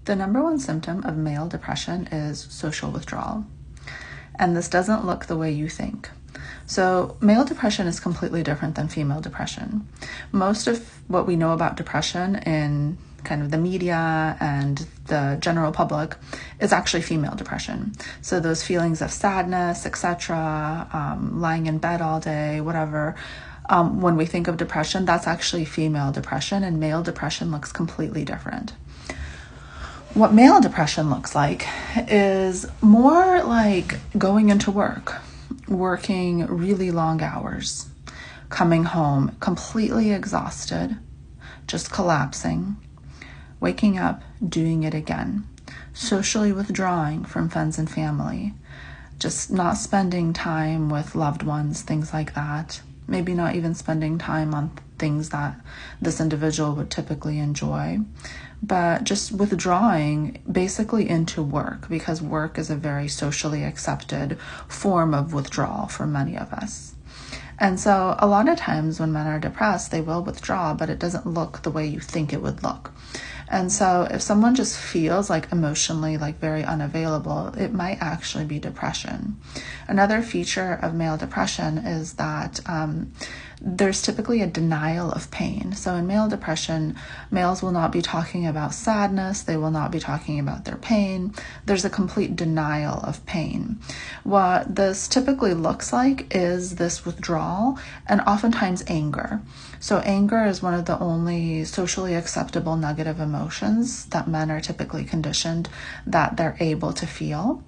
The number one symptom of male depression is social withdrawal. And this doesn't look the way you think. So male depression is completely different than female depression. Most of what we know about depression in kind of the media and the general public is actually female depression. So those feelings of sadness, etc., lying in bed all day, whatever, when we think of depression, that's actually female depression, and male depression looks completely different. What male depression looks like is more like going into work, working really long hours, coming home completely exhausted, just collapsing, waking up, doing it again, socially withdrawing from friends and family, just not spending time with loved ones, things like that, maybe not even spending time on things that this individual would typically enjoy, but just withdrawing basically into work, because work is a very socially accepted form of withdrawal for many of us. And so a lot of times when men are depressed, they will withdraw, but it doesn't look the way you think it would look. And so if someone just feels like emotionally like very unavailable, it might actually be depression. Another feature of male depression is that there's typically a denial of pain. So in male depression, males will not be talking about sadness. They will not be talking about their pain. There's a complete denial of pain. What this typically looks like is this withdrawal and oftentimes anger. So anger is one of the only socially acceptable negative emotions that men are typically conditioned that they're able to feel.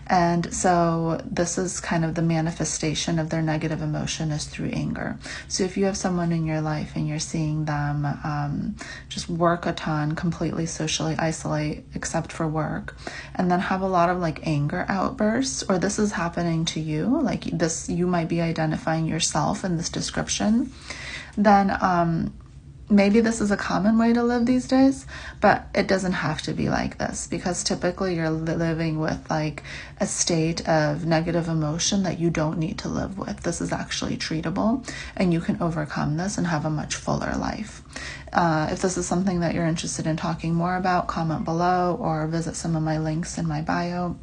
And so this is kind of the manifestation of their negative emotion is through anger. So if you have someone in your life and you're seeing them just work a ton, completely socially isolate except for work, and then have a lot of like anger outbursts, or this is happening to you, like this, you might be identifying yourself in this description, then maybe this is a common way to live these days, but it doesn't have to be like this, because typically you're living with like a state of negative emotion that you don't need to live with. This is actually treatable, and you can overcome this and have a much fuller life. If this is something that you're interested in talking more about, comment below or visit some of my links in my bio.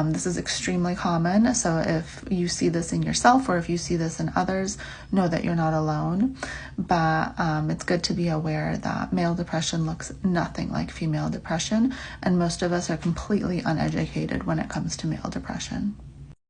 This is extremely common, so if you see this in yourself or if you see this in others, know that you're not alone. But it's good to be aware that male depression looks nothing like female depression, and most of us are completely uneducated when it comes to male depression.